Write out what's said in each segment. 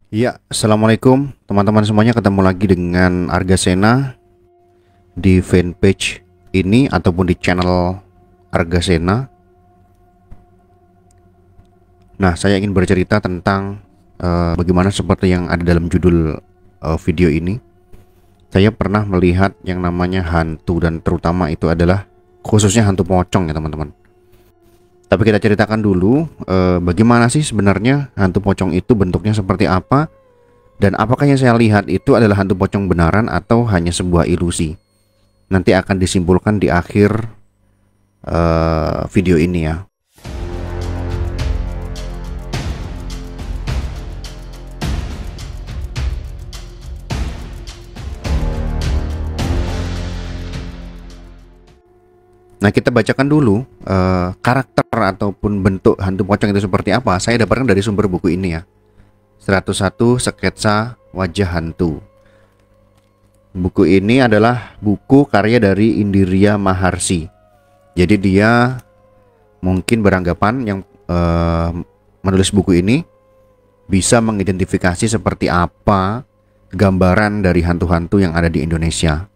Ya, assalamualaikum teman-teman semuanya. Ketemu lagi dengan Argasena di fanpage ini ataupun di channel Argasena. Nah, saya ingin bercerita tentang bagaimana seperti yang ada dalam judul video ini. Saya pernah melihat yang namanya hantu dan terutama itu adalah khususnya hantu pocong ya teman-teman. Tapi kita ceritakan dulu bagaimana sih sebenarnya hantu pocong itu bentuknya seperti apa. Dan apakah yang saya lihat itu adalah hantu pocong benaran atau hanya sebuah ilusi? Nanti akan disimpulkan di akhir video ini ya. Nah, kita bacakan dulu karakter ataupun bentuk hantu pocong itu seperti apa. Saya dapatkan dari sumber buku ini ya. 101 Sketsa Wajah Hantu. Buku ini adalah buku karya dari Indira Maharshi. Jadi dia mungkin beranggapan yang menulis buku ini bisa mengidentifikasi seperti apa gambaran dari hantu-hantu yang ada di Indonesia.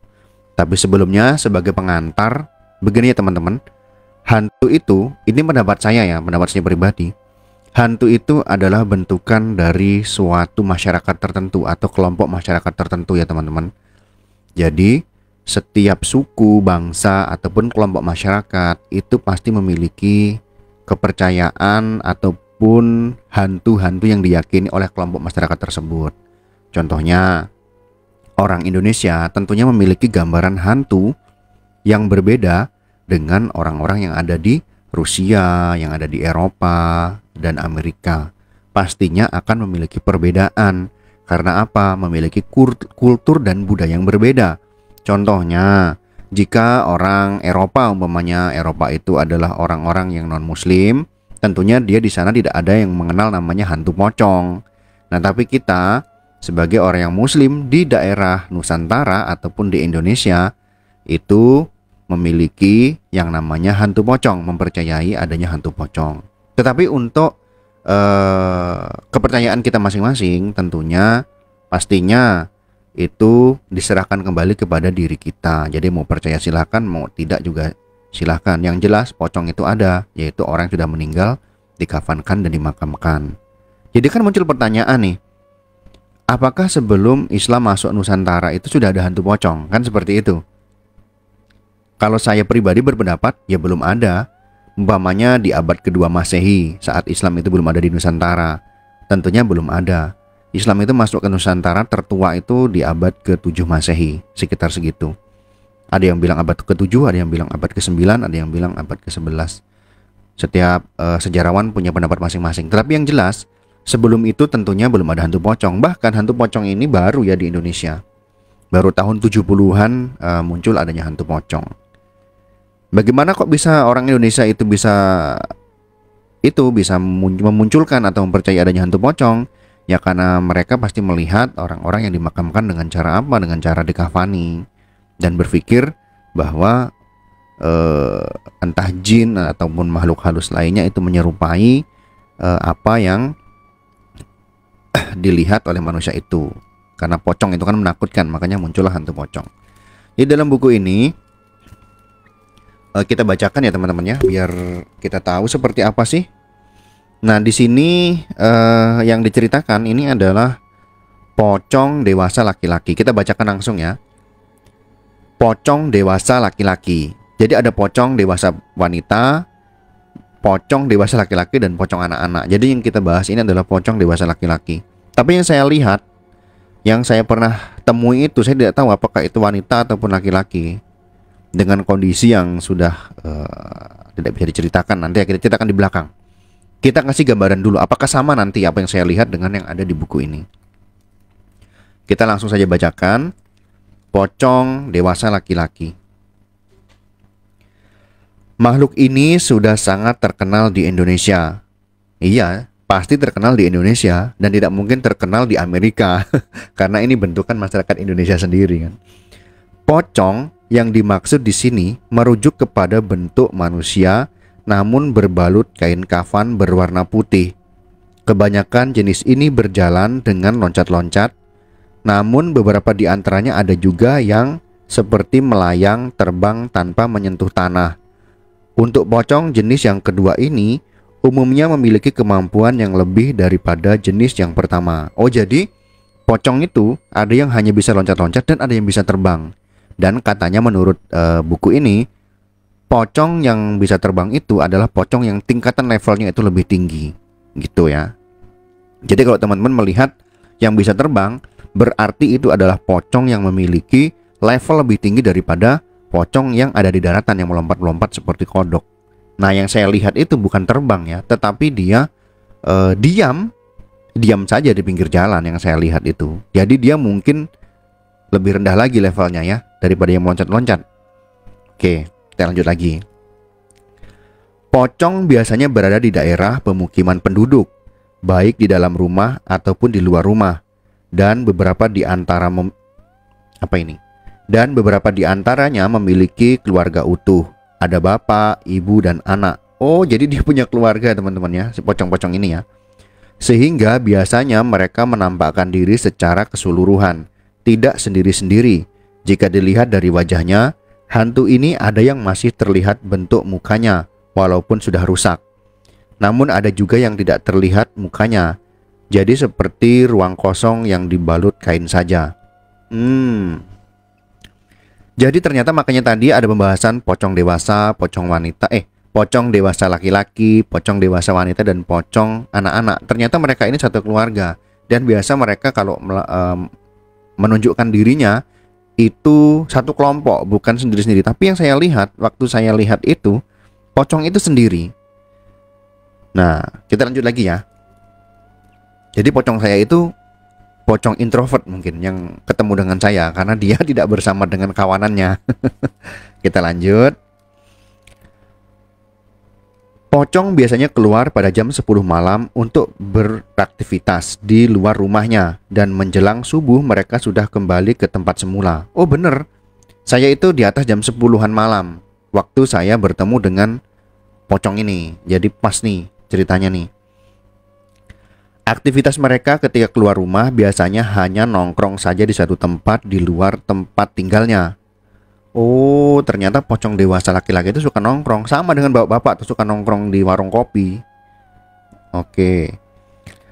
Tapi sebelumnya sebagai pengantar, begini ya teman-teman. Hantu itu, ini pendapat saya ya, pendapat saya pribadi. Hantu itu adalah bentukan dari suatu masyarakat tertentu atau kelompok masyarakat tertentu ya teman-teman. Jadi setiap suku, bangsa ataupun kelompok masyarakat itu pasti memiliki kepercayaan ataupun hantu-hantu yang diyakini oleh kelompok masyarakat tersebut. Contohnya, orang Indonesia tentunya memiliki gambaran hantu yang berbeda dengan orang-orang yang ada di Rusia, yang ada di Eropa dan Amerika. Pastinya akan memiliki perbedaan. Karena apa? Memiliki kultur dan budaya yang berbeda. Contohnya, jika orang Eropa, umpamanya Eropa itu adalah orang-orang yang non-muslim, tentunya dia di sana tidak ada yang mengenal namanya hantu pocong. Nah, tapi kita sebagai orang yang muslim di daerah Nusantara ataupun di Indonesia itu memiliki yang namanya hantu pocong, mempercayai adanya hantu pocong. Tetapi untuk kepercayaan kita masing-masing tentunya pastinya itu diserahkan kembali kepada diri kita. Jadi mau percaya silahkan, mau tidak juga silahkan. Yang jelas pocong itu ada, yaitu orang yang sudah meninggal dikafankan dan dimakamkan. Jadi kan muncul pertanyaan nih, apakah sebelum Islam masuk Nusantara itu sudah ada hantu pocong? Kan seperti itu. Kalau saya pribadi berpendapat, ya belum ada. Umpamanya di abad kedua Masehi, saat Islam itu belum ada di Nusantara. Tentunya belum ada. Islam itu masuk ke Nusantara tertua itu di abad ke-7 Masehi, sekitar segitu. Ada yang bilang abad ke-7, ada yang bilang abad ke-9, ada yang bilang abad ke-11. Setiap sejarawan punya pendapat masing-masing. Tetapi yang jelas, sebelum itu tentunya belum ada hantu pocong. Bahkan hantu pocong ini baru ya di Indonesia. Baru tahun 70-an muncul adanya hantu pocong. Bagaimana kok bisa orang Indonesia itu bisa memunculkan atau mempercayai adanya hantu pocong? Ya karena mereka pasti melihat orang-orang yang dimakamkan dengan cara apa? Dengan cara dikafani dan berpikir bahwa entah jin ataupun makhluk halus lainnya itu menyerupai apa yang dilihat oleh manusia itu. Karena pocong itu kan menakutkan, makanya muncullah hantu pocong. Di dalam buku ini kita bacakan ya teman-teman ya, biar kita tahu seperti apa sih. Nah, di sini yang diceritakan ini adalah pocong dewasa laki-laki. Kita bacakan langsung ya. Pocong dewasa laki-laki. Jadi ada pocong dewasa wanita, pocong dewasa laki-laki, dan pocong anak-anak. Jadi yang kita bahas ini adalah pocong dewasa laki-laki. Tapi yang saya lihat, yang saya pernah temui itu, saya tidak tahu apakah itu wanita ataupun laki-laki. Dengan kondisi yang sudah tidak bisa diceritakan, nanti kita ceritakan di belakang. Kita kasih gambaran dulu, apakah sama nanti apa yang saya lihat dengan yang ada di buku ini. Kita langsung saja bacakan. Pocong dewasa laki-laki. Makhluk ini sudah sangat terkenal di Indonesia. Iya, pasti terkenal di Indonesia dan tidak mungkin terkenal di Amerika karena ini bentukan masyarakat Indonesia sendiri kan. Pocong yang dimaksud di sini merujuk kepada bentuk manusia namun berbalut kain kafan berwarna putih. Kebanyakan jenis ini berjalan dengan loncat-loncat, namun beberapa di antaranya ada juga yang seperti melayang terbang tanpa menyentuh tanah. Untuk pocong jenis yang kedua ini umumnya memiliki kemampuan yang lebih daripada jenis yang pertama. Oh, jadi pocong itu ada yang hanya bisa loncat-loncat dan ada yang bisa terbang. Dan katanya menurut buku ini, pocong yang bisa terbang itu adalah pocong yang tingkatan levelnya itu lebih tinggi. Gitu ya. Jadi kalau teman-teman melihat yang bisa terbang, berarti itu adalah pocong yang memiliki level lebih tinggi daripada pocong yang ada di daratan yang melompat-lompat seperti kodok. Nah, yang saya lihat itu bukan terbang ya, tetapi dia diam saja di pinggir jalan yang saya lihat itu. Jadi dia mungkin lebih rendah lagi levelnya ya daripada yang meloncat-loncat. Oke, kita lanjut lagi. Pocong biasanya berada di daerah pemukiman penduduk, baik di dalam rumah ataupun di luar rumah. Dan beberapa di antaranya memiliki keluarga utuh. Ada bapak, ibu, dan anak. Oh, jadi dia punya keluarga teman-teman ya, si pocong-pocong ini ya. Sehingga biasanya mereka menampakkan diri secara keseluruhan, tidak sendiri-sendiri. Jika dilihat dari wajahnya, hantu ini ada yang masih terlihat bentuk mukanya, walaupun sudah rusak. Namun ada juga yang tidak terlihat mukanya, jadi seperti ruang kosong yang dibalut kain saja. Jadi ternyata makanya tadi ada pembahasan pocong dewasa, pocong wanita, pocong dewasa laki-laki, pocong dewasa wanita, dan pocong anak-anak. Ternyata mereka ini satu keluarga. Dan biasa mereka kalau menunjukkan dirinya itu satu kelompok, bukan sendiri-sendiri. Tapi yang saya lihat, waktu saya lihat itu, pocong itu sendiri. Nah, kita lanjut lagi ya. Jadi pocong saya itu pocong introvert mungkin yang ketemu dengan saya karena dia tidak bersama dengan kawanannya. Kita lanjut. Pocong biasanya keluar pada jam 10 malam untuk beraktivitas di luar rumahnya, dan menjelang subuh mereka sudah kembali ke tempat semula. Oh bener, saya itu di atas jam 10-an malam waktu saya bertemu dengan pocong ini. Jadi pas nih ceritanya nih. Aktivitas mereka ketika keluar rumah biasanya hanya nongkrong saja di satu tempat di luar tempat tinggalnya. Oh, ternyata pocong dewasa laki-laki itu suka nongkrong, sama dengan bapak-bapak tuh suka nongkrong di warung kopi. Oke.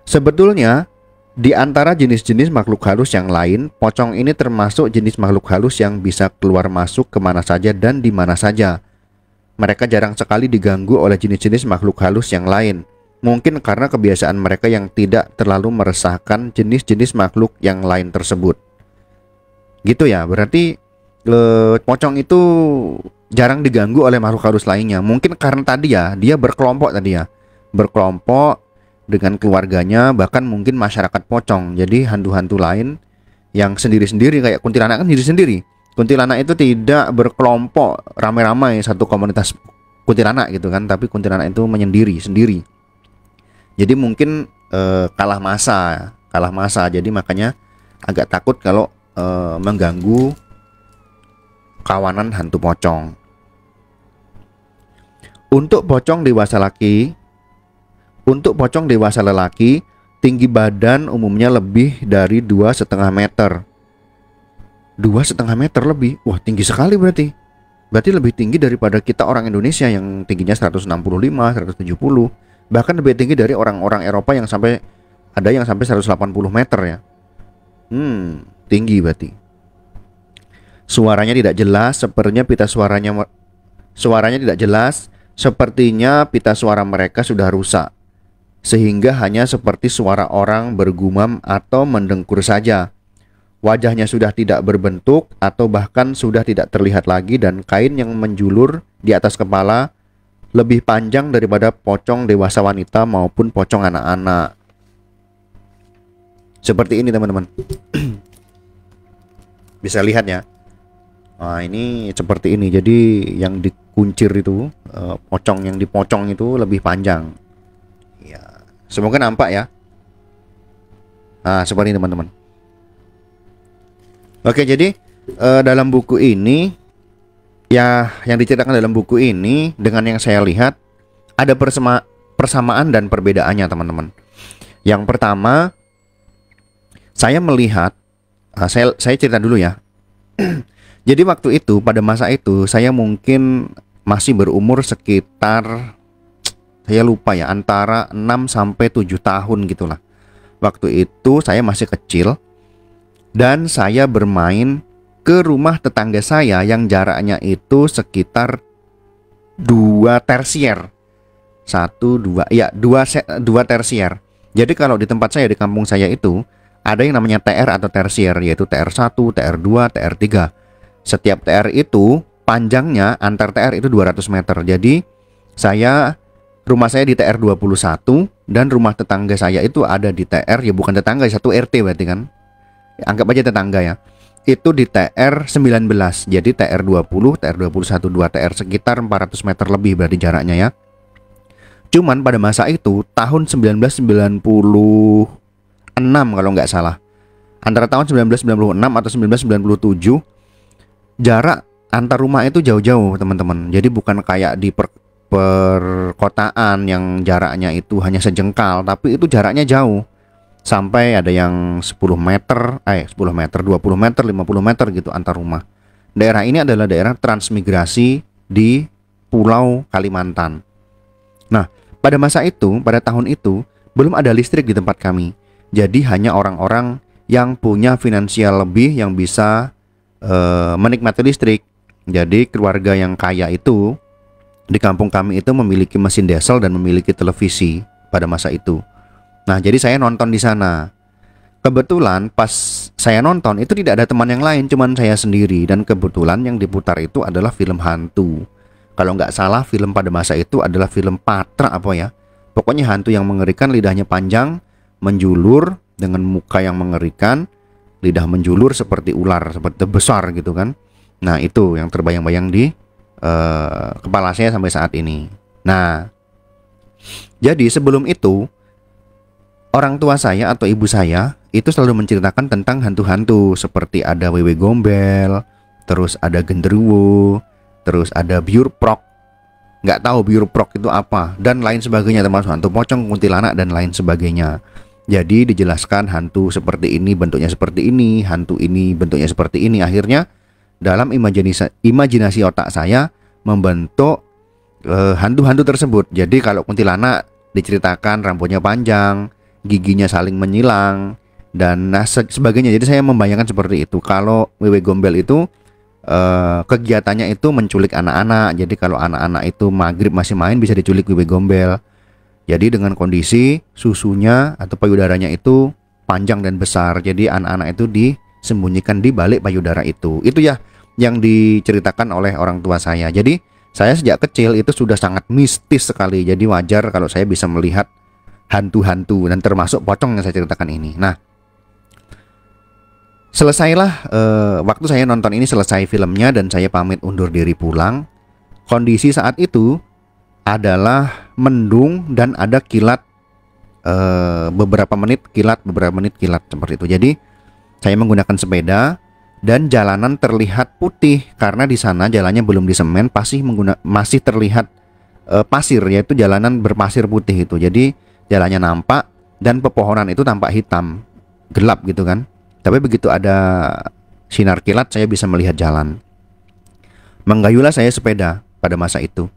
Sebetulnya di antara jenis-jenis makhluk halus yang lain, pocong ini termasuk jenis makhluk halus yang bisa keluar masuk kemana saja dan di mana saja. Mereka jarang sekali diganggu oleh jenis-jenis makhluk halus yang lain. Mungkin karena kebiasaan mereka yang tidak terlalu meresahkan jenis-jenis makhluk yang lain tersebut. Gitu ya, berarti pocong itu jarang diganggu oleh makhluk halus lainnya. Mungkin karena tadi ya, dia berkelompok tadi ya. Berkelompok dengan keluarganya, bahkan mungkin masyarakat pocong. Jadi hantu-hantu lain yang sendiri-sendiri, kayak kuntilanak kan sendiri-sendiri. Kuntilanak itu tidak berkelompok ramai-ramai satu komunitas kuntilanak gitu kan, tapi kuntilanak itu menyendiri sendiri. Jadi mungkin kalah masa. Jadi makanya agak takut kalau mengganggu kawanan hantu pocong. Untuk pocong dewasa lelaki, tinggi badan umumnya lebih dari 2,5 meter. 2,5 meter lebih. Wah, tinggi sekali berarti. Berarti lebih tinggi daripada kita orang Indonesia yang tingginya 165, 170. Bahkan lebih tinggi dari orang-orang Eropa yang ada yang sampai 180 meter ya. Tinggi berarti. Suaranya tidak jelas, sepertinya pita suara mereka sudah rusak, sehingga hanya seperti suara orang bergumam atau mendengkur saja. Wajahnya sudah tidak berbentuk atau bahkan sudah tidak terlihat lagi, dan kain yang menjulur di atas kepala lebih panjang daripada pocong dewasa wanita maupun pocong anak-anak. Seperti ini teman-teman. Bisa lihat ya. Nah, ini seperti ini. Jadi yang dikuncir itu, pocong yang dipocong itu lebih panjang. Ya, semoga nampak ya. Nah, seperti ini teman-teman. Oke, jadi dalam buku ini, ya, yang diceritakan dalam buku ini dengan yang saya lihat ada persamaan dan perbedaannya teman-teman. Yang pertama, saya melihat, saya cerita dulu ya. Jadi waktu itu, pada masa itu, saya mungkin masih berumur sekitar, saya lupa ya, antara 6 sampai 7 tahun gitulah. Waktu itu saya masih kecil dan saya bermain ke rumah tetangga saya yang jaraknya itu sekitar 2 tersier. Satu, dua, ya dua tersier. Jadi kalau di tempat saya, di kampung saya itu, ada yang namanya TR atau tersier, yaitu TR1, TR2, TR3. Setiap TR itu panjangnya antar TR itu 200 meter. Jadi rumah saya di TR 21 dan rumah tetangga saya itu ada di TR, ya bukan tetangga, satu RT berarti kan. Anggap aja tetangga ya. Itu di TR 19. Jadi TR 20, TR 21, 2 TR sekitar 400 meter lebih berarti jaraknya ya. Cuman pada masa itu tahun 1996 kalau nggak salah. Antara tahun 1996 atau 1997, jarak antar rumah itu jauh-jauh teman-teman. Jadi bukan kayak di perkotaan yang jaraknya itu hanya sejengkal, tapi itu jaraknya jauh. Sampai ada yang 10 meter, 10 meter, 20 meter, 50 meter gitu antar rumah. Daerah ini adalah daerah transmigrasi di Pulau Kalimantan. Nah, pada masa itu, pada tahun itu, belum ada listrik di tempat kami. Jadi hanya orang-orang yang punya finansial lebih yang bisa menikmati listrik. Jadi keluarga yang kaya itu di kampung kami itu memiliki mesin diesel dan memiliki televisi pada masa itu. Nah, jadi saya nonton di sana. Kebetulan pas saya nonton itu tidak ada teman yang lain, cuman saya sendiri. Dan kebetulan yang diputar itu adalah film hantu. Kalau nggak salah film pada masa itu adalah film Patra apa ya. Pokoknya hantu yang mengerikan, lidahnya panjang, menjulur dengan muka yang mengerikan, lidah menjulur seperti ular, seperti besar gitu kan. Nah, itu yang terbayang-bayang di kepala saya sampai saat ini. Nah, jadi sebelum itu orang tua saya atau ibu saya itu selalu menceritakan tentang hantu-hantu seperti ada wewe gombel, terus ada genderuwo, terus ada biurprok. Nggak tahu biurprok itu apa, dan lain sebagainya, termasuk hantu pocong, kuntilanak, dan lain sebagainya. Jadi dijelaskan hantu seperti ini, bentuknya seperti ini, hantu ini bentuknya seperti ini. Akhirnya dalam imajinasi otak saya membentuk hantu-hantu tersebut. Jadi kalau kuntilanak diceritakan rambutnya panjang, giginya saling menyilang, dan sebagainya. Jadi saya membayangkan seperti itu. Kalau wewe gombel itu kegiatannya itu menculik anak-anak. Jadi kalau anak-anak itu maghrib masih main, bisa diculik wewe gombel. Jadi dengan kondisi susunya atau payudaranya itu panjang dan besar. Jadi anak-anak itu disembunyikan di balik payudara itu. Itu ya yang diceritakan oleh orang tua saya. Jadi saya sejak kecil itu sudah sangat mistis sekali. Jadi wajar kalau saya bisa melihat hantu-hantu, dan termasuk pocong yang saya ceritakan ini. Nah, selesailah waktu saya nonton ini, selesai filmnya dan saya pamit undur diri pulang. Kondisi saat itu adalah mendung dan ada kilat, beberapa menit kilat seperti itu. Jadi saya menggunakan sepeda dan jalanan terlihat putih karena di sana jalannya belum disemen, masih terlihat pasir, yaitu jalanan berpasir putih itu. Jadi jalannya nampak dan pepohonan itu tampak hitam, gelap gitu kan. Tapi begitu ada sinar kilat saya bisa melihat jalan. Menggayuhlah saya sepeda pada masa itu.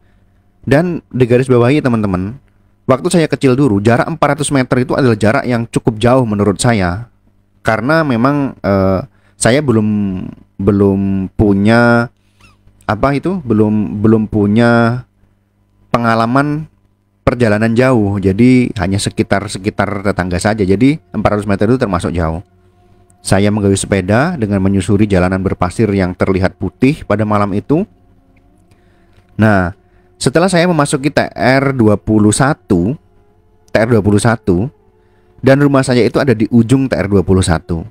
Dan di garis bawahi teman-teman, waktu saya kecil dulu jarak 400 meter itu adalah jarak yang cukup jauh menurut saya. Karena memang saya belum punya belum punya pengalaman perjalanan jauh. Jadi hanya sekitar tetangga saja. Jadi 400 meter itu termasuk jauh. Saya menggayuh sepeda dengan menyusuri jalanan berpasir yang terlihat putih pada malam itu. Nah, setelah saya memasuki TR21 dan rumah saya itu ada di ujung TR21.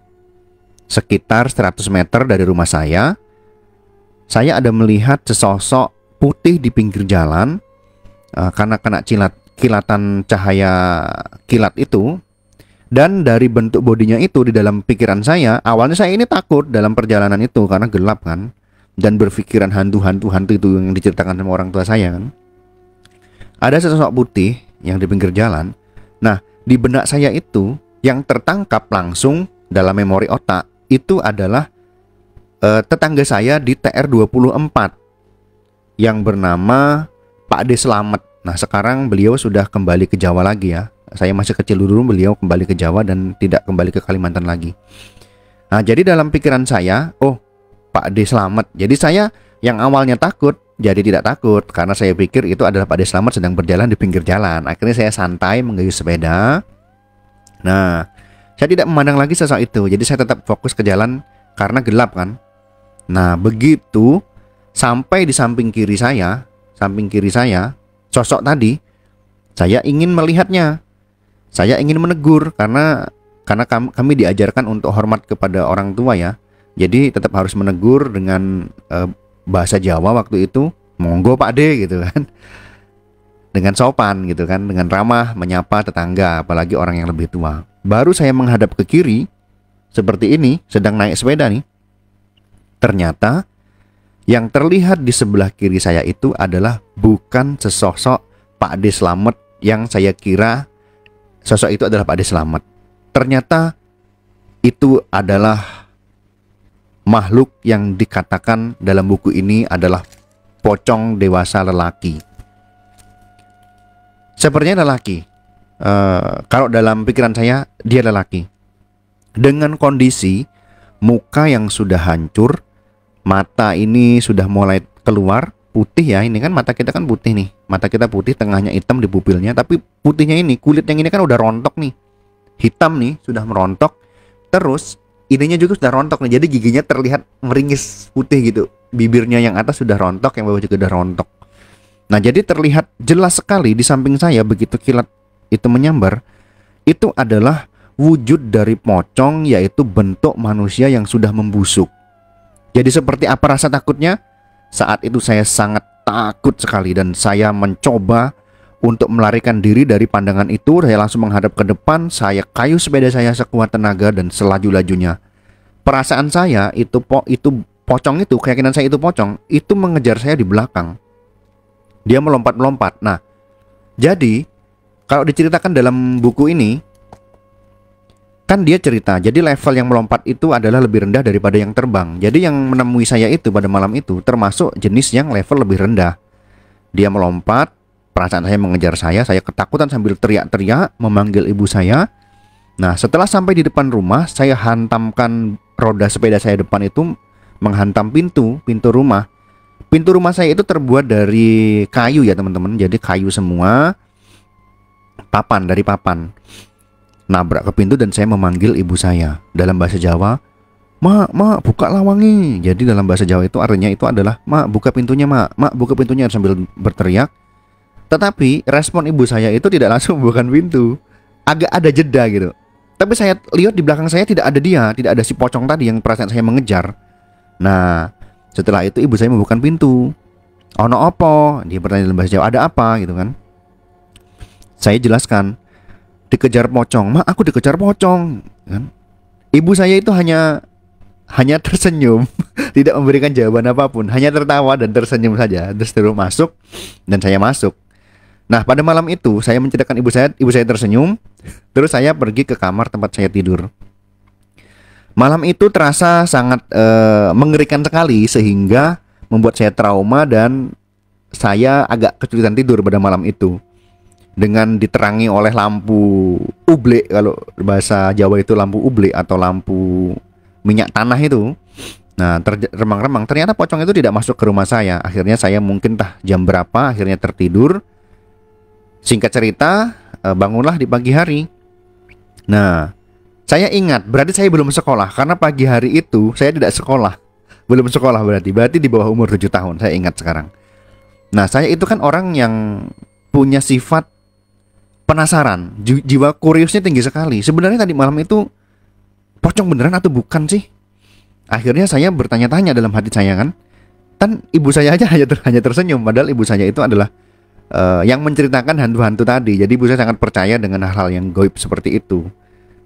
Sekitar 100 meter dari rumah saya ada melihat sesosok putih di pinggir jalan. Karena kena kilatan cahaya kilat itu. Dan dari bentuk bodinya itu, di dalam pikiran saya, awalnya saya ini takut dalam perjalanan itu karena gelap kan, dan berpikiran hantu itu yang diceritakan sama orang tua saya kan. Ada sesosok putih yang di pinggir jalan. Nah, di benak saya itu yang tertangkap langsung dalam memori otak itu adalah tetangga saya di TR24 yang bernama Pak D Slamet. Nah, sekarang beliau sudah kembali ke Jawa lagi ya. Saya masih kecil dulu, beliau kembali ke Jawa dan tidak kembali ke Kalimantan lagi. Nah, jadi dalam pikiran saya, oh, Pak D Slamet. Jadi saya yang awalnya takut jadi tidak takut karena saya pikir itu adalah Pak D Slamet sedang berjalan di pinggir jalan. Akhirnya saya santai menggayuh sepeda. Nah, saya tidak memandang lagi sosok itu. Jadi saya tetap fokus ke jalan karena gelap kan. Nah, begitu sampai di samping kiri saya, sosok tadi, saya ingin melihatnya. Saya ingin menegur karena kami diajarkan untuk hormat kepada orang tua ya. Jadi tetap harus menegur dengan bahasa Jawa waktu itu, monggo Pak D gitu kan. Dengan sopan gitu kan, dengan ramah menyapa tetangga, apalagi orang yang lebih tua. Baru saya menghadap ke kiri seperti ini, sedang naik sepeda nih. Ternyata yang terlihat di sebelah kiri saya itu adalah bukan sesosok Pak D Slamet yang saya kira sosok itu adalah Pak D Slamet. Ternyata itu adalah makhluk yang dikatakan dalam buku ini adalah pocong dewasa lelaki. Sepertinya lelaki. Kalau dalam pikiran saya dia lelaki. Dengan kondisi muka yang sudah hancur, mata ini sudah mulai keluar putih ya. Ini kan mata kita kan putih nih. Mata kita putih, tengahnya hitam di pupilnya. Tapi putihnya ini, kulit yang ini kan udah rontok nih. Hitam nih, sudah merontok. Terus ininya juga sudah rontok nih. Jadi giginya terlihat meringis putih gitu. Bibirnya yang atas sudah rontok, yang bawah juga udah rontok. Nah, jadi terlihat jelas sekali di samping saya begitu kilat itu menyambar. Itu adalah wujud dari pocong, yaitu bentuk manusia yang sudah membusuk. Jadi seperti apa rasa takutnya? Saat itu saya sangat takut sekali dan saya mencoba untuk melarikan diri dari pandangan itu. Saya langsung menghadap ke depan, saya kayuh sepeda saya sekuat tenaga dan selaju-lajunya. Perasaan saya itu pocong itu, keyakinan saya itu pocong, itu mengejar saya di belakang. Dia melompat-melompat. Nah, jadi kalau diceritakan dalam buku ini, kan dia cerita, jadi level yang melompat itu adalah lebih rendah daripada yang terbang. Jadi yang menemui saya itu pada malam itu termasuk jenis yang level lebih rendah. Dia melompat, perasaan saya mengejar saya ketakutan sambil teriak-teriak memanggil ibu saya. Nah, setelah sampai di depan rumah, saya hantamkan roda sepeda saya depan itu menghantam pintu rumah. Pintu rumah saya itu terbuat dari kayu ya teman-teman. Jadi kayu semua, dari papan. Nabrak ke pintu dan saya memanggil ibu saya dalam bahasa Jawa, "Mak, buka lawangi." Jadi dalam bahasa Jawa itu artinya itu adalah, "Mak, buka pintunya, Mak. Mak, buka pintunya," sambil berteriak. Tetapi respon ibu saya itu tidak langsung bukan pintu. Agak ada jeda gitu. Tapi saya lihat di belakang saya tidak ada dia, tidak ada si pocong tadi yang perasaan saya mengejar. Nah, setelah itu ibu saya membuka pintu. "Ono opo?" Dia bertanya dalam bahasa Jawa, "Ada apa?" gitu kan. Saya jelaskan, "Dikejar pocong." "Mak, aku dikejar pocong." Kan? Ibu saya itu hanya tersenyum, tidak memberikan jawaban apapun, hanya tertawa dan tersenyum saja. Terus masuk dan saya masuk. Nah, pada malam itu saya menceritakan ibu saya tersenyum. Terus saya pergi ke kamar tempat saya tidur. Malam itu terasa sangat mengerikan sekali sehingga membuat saya trauma dan saya agak kesulitan tidur pada malam itu. Dengan diterangi oleh lampu uble, kalau bahasa Jawa itu lampu uble atau lampu minyak tanah itu. Nah, remang-remang, ternyata pocong itu tidak masuk ke rumah saya. Akhirnya saya mungkin jam berapa akhirnya tertidur. Singkat cerita, bangunlah di pagi hari. Nah, saya ingat, berarti saya belum sekolah karena pagi hari itu saya tidak sekolah. Belum sekolah berarti di bawah umur 7 tahun, saya ingat sekarang. Nah, saya itu kan orang yang punya sifat penasaran, jiwa kuriusnya tinggi sekali. Sebenarnya tadi malam itu pocong beneran atau bukan sih? Akhirnya saya bertanya-tanya dalam hati saya kan ibu saya aja hanya tersenyum, padahal ibu saya itu adalah yang menceritakan hantu-hantu tadi. Jadi ibu saya sangat percaya dengan hal-hal yang gaib seperti itu,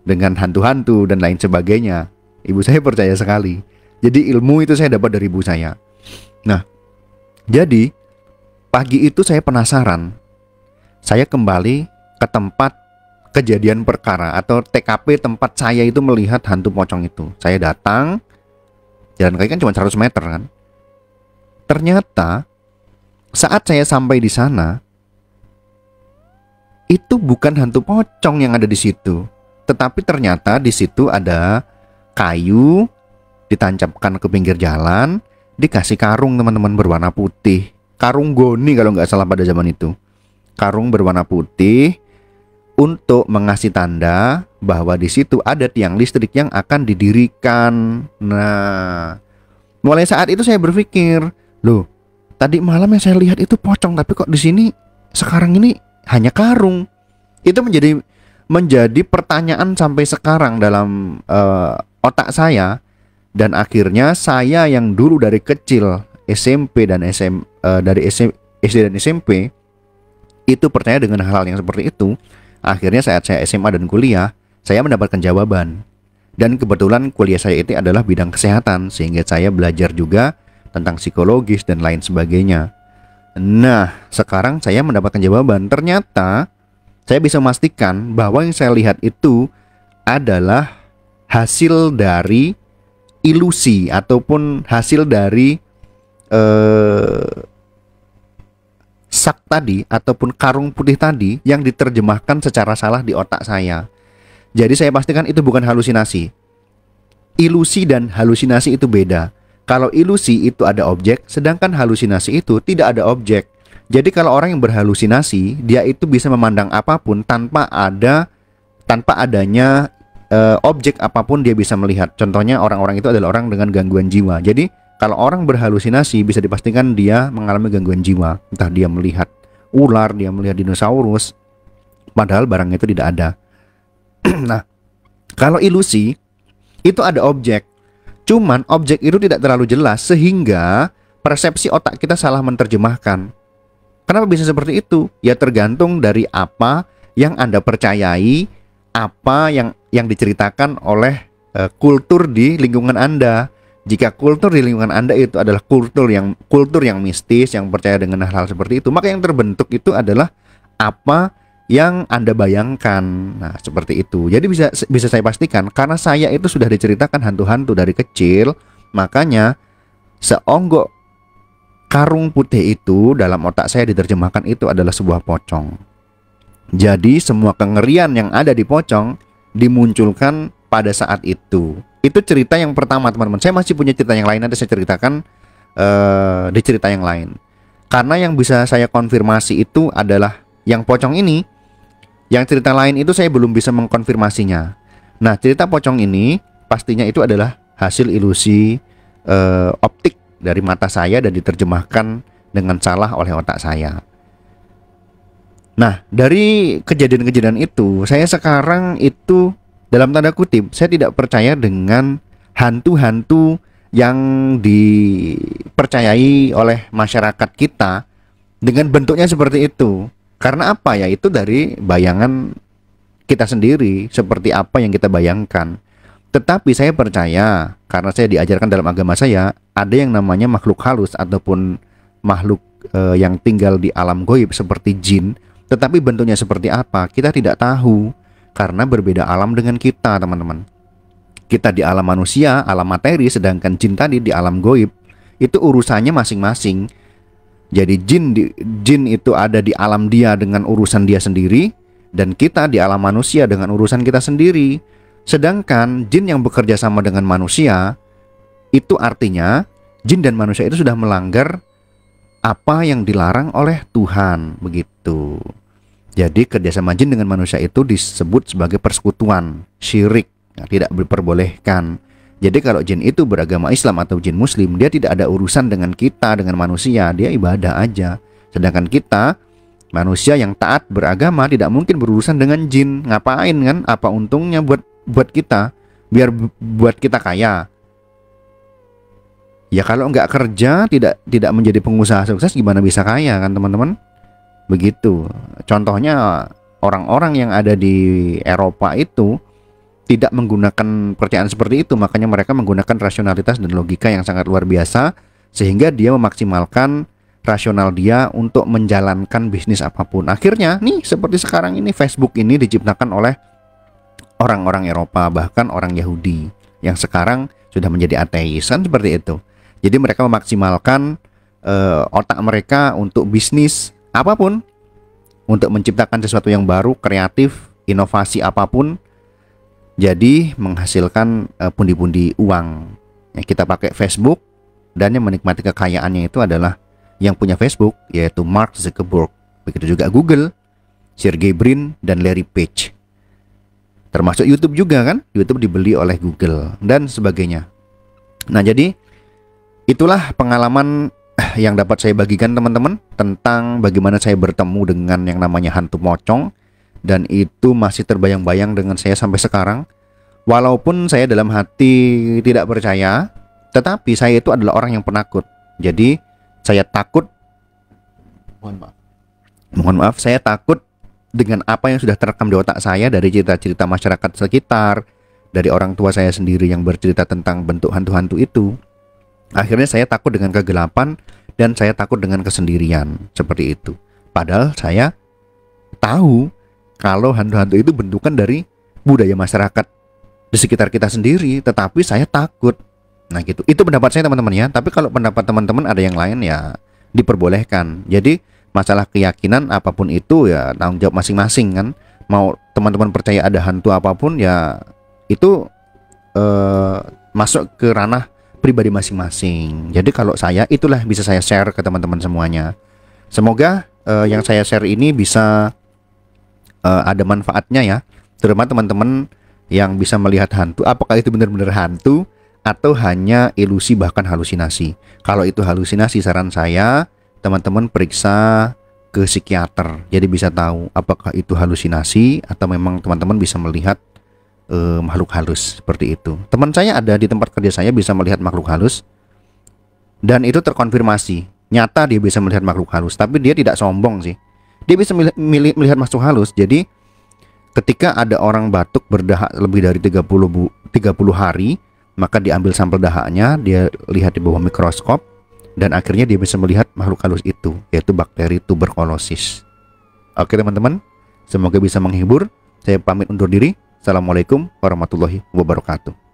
dengan hantu-hantu dan lain sebagainya. Ibu saya percaya sekali. Jadi ilmu itu saya dapat dari ibu saya. Nah, jadi pagi itu saya penasaran. Saya kembali ke tempat kejadian perkara atau TKP tempat saya itu melihat hantu pocong itu. Saya datang, jalan kaki kan cuma 100 meter kan. Ternyata saat saya sampai di sana, itu bukan hantu pocong yang ada di situ, tetapi ternyata di situ ada kayu ditancapkan ke pinggir jalan, dikasih karung teman-teman berwarna putih. Karung goni kalau nggak salah pada zaman itu. Karung berwarna putih untuk mengasih tanda bahwa di situ ada tiang listrik yang akan didirikan. Nah, mulai saat itu saya berpikir, loh, tadi malam yang saya lihat itu pocong, tapi kok di sini sekarang ini hanya karung. Itu menjadi pertanyaan sampai sekarang dalam otak saya. Dan akhirnya saya yang dulu dari kecil SMP dan SD dan SMP itu percaya dengan hal-hal yang seperti itu. Akhirnya saat saya SMA dan kuliah, saya mendapatkan jawaban. Dan kebetulan kuliah saya itu adalah bidang kesehatan, sehingga saya belajar juga tentang psikologis dan lain sebagainya. Nah, sekarang saya mendapatkan jawaban. Ternyata saya bisa memastikan bahwa yang saya lihat itu adalah hasil dari ilusi ataupun hasil dari sak tadi ataupun karung putih tadi yang diterjemahkan secara salah di otak saya. Jadi saya pastikan itu bukan halusinasi. Ilusi dan halusinasi itu beda. Kalau ilusi itu ada objek, sedangkan halusinasi itu tidak ada objek. Jadi kalau orang yang berhalusinasi, dia itu bisa memandang apapun tanpa adanya objek apapun dia bisa melihat. Contohnya orang-orang itu adalah orang dengan gangguan jiwa. Jadi kalau orang berhalusinasi bisa dipastikan dia mengalami gangguan jiwa. Entah dia melihat ular, dia melihat dinosaurus, padahal barang itu tidak ada. Nah, kalau ilusi itu ada objek. Cuman objek itu tidak terlalu jelas sehingga persepsi otak kita salah menerjemahkan. Kenapa bisa seperti itu? Ya tergantung dari apa yang Anda percayai, apa yang diceritakan oleh kultur di lingkungan Anda. Jika kultur di lingkungan Anda itu adalah kultur yang mistis, yang percaya dengan hal-hal seperti itu, maka yang terbentuk itu adalah apa yang Anda bayangkan. Nah, seperti itu. Jadi bisa saya pastikan karena saya itu sudah diceritakan hantu-hantu dari kecil, makanya seonggok karung putih itu dalam otak saya diterjemahkan itu adalah sebuah pocong. Jadi semua kengerian yang ada di pocong dimunculkan pada saat itu. Itu cerita yang pertama, teman-teman. Saya masih punya cerita yang lain, nanti saya ceritakan di cerita yang lain. Karena yang bisa saya konfirmasi itu adalah yang pocong ini. Yang cerita lain itu saya belum bisa mengkonfirmasinya. Nah, cerita pocong ini pastinya itu adalah hasil ilusi optik dari mata saya dan diterjemahkan dengan salah oleh otak saya. Nah, dari kejadian-kejadian itu, saya sekarang itu dalam tanda kutip, saya tidak percaya dengan hantu-hantu yang dipercayai oleh masyarakat kita dengan bentuknya seperti itu. Karena apa ya? Itu dari bayangan kita sendiri, seperti apa yang kita bayangkan. Tetapi saya percaya, karena saya diajarkan dalam agama saya, ada yang namanya makhluk halus ataupun makhluk yang tinggal di alam gaib seperti jin. Tetapi bentuknya seperti apa, kita tidak tahu. Karena berbeda alam dengan kita, teman-teman. Kita di alam manusia, alam materi, sedangkan jin tadi di alam gaib. Itu urusannya masing-masing. Jadi jin itu ada di alam dia dengan urusan dia sendiri, dan kita di alam manusia dengan urusan kita sendiri. Sedangkan jin yang bekerja sama dengan manusia, itu artinya jin dan manusia itu sudah melanggar apa yang dilarang oleh Tuhan, begitu. Jadi kerjasama jin dengan manusia itu disebut sebagai persekutuan, syirik, tidak diperbolehkan. Jadi kalau jin itu beragama Islam atau jin Muslim, dia tidak ada urusan dengan kita, dengan manusia, dia ibadah aja. Sedangkan kita, manusia yang taat beragama, tidak mungkin berurusan dengan jin. Ngapain kan? Apa untungnya buat kita? Biar buat kita kaya. Ya kalau nggak kerja, tidak menjadi pengusaha sukses, gimana bisa kaya kan teman-teman? Begitu. Contohnya orang-orang yang ada di Eropa itu tidak menggunakan percayaan seperti itu, makanya mereka menggunakan rasionalitas dan logika yang sangat luar biasa, sehingga dia memaksimalkan rasional dia untuk menjalankan bisnis apapun. Akhirnya nih seperti sekarang ini, Facebook ini diciptakan oleh orang-orang Eropa, bahkan orang Yahudi yang sekarang sudah menjadi ateis, kan seperti itu. Jadi mereka memaksimalkan otak mereka untuk bisnis apapun, untuk menciptakan sesuatu yang baru, kreatif, inovasi apapun, jadi menghasilkan pundi-pundi uang. Ya, kita pakai Facebook, dan yang menikmati kekayaannya itu adalah yang punya Facebook, yaitu Mark Zuckerberg. Begitu juga Google, Sergey Brin, dan Larry Page. Termasuk YouTube juga kan, YouTube dibeli oleh Google, dan sebagainya. Nah, jadi itulah pengalaman yang dapat saya bagikan teman-teman tentang bagaimana saya bertemu dengan yang namanya hantu pocong, dan itu masih terbayang-bayang dengan saya sampai sekarang. Walaupun saya dalam hati tidak percaya, tetapi saya itu adalah orang yang penakut. Jadi saya takut, mohon maaf, saya takut dengan apa yang sudah terekam di otak saya dari cerita-cerita masyarakat sekitar, dari orang tua saya sendiri yang bercerita tentang bentuk hantu-hantu itu. Akhirnya saya takut dengan kegelapan, dan saya takut dengan kesendirian, seperti itu. Padahal saya tahu kalau hantu-hantu itu bentukan dari budaya masyarakat di sekitar kita sendiri, tetapi saya takut. Nah gitu, itu pendapat saya teman-teman ya. Tapi kalau pendapat teman-teman ada yang lain ya diperbolehkan. Jadi masalah keyakinan apapun itu ya tanggung jawab masing-masing kan. Mau teman-teman percaya ada hantu apapun ya itu masuk ke ranah pribadi masing-masing. Jadi kalau saya, itulah bisa saya share ke teman-teman semuanya. Semoga yang saya share ini bisa ada manfaatnya ya, terutama teman-teman yang bisa melihat hantu, apakah itu benar-benar hantu atau hanya ilusi bahkan halusinasi. Kalau itu halusinasi, saran saya teman-teman periksa ke psikiater, jadi bisa tahu apakah itu halusinasi atau memang teman-teman bisa melihat makhluk halus seperti itu. Teman saya ada di tempat kerja saya bisa melihat makhluk halus, dan itu terkonfirmasi nyata dia bisa melihat makhluk halus. Tapi dia tidak sombong sih, dia bisa melihat makhluk halus. Jadi ketika ada orang batuk berdahak lebih dari 30 hari, maka diambil sampel dahaknya, dia lihat di bawah mikroskop, dan akhirnya dia bisa melihat makhluk halus itu, yaitu bakteri tuberkulosis. Oke teman-teman, semoga bisa menghibur. Saya pamit undur diri. Assalamualaikum warahmatullahi wabarakatuh.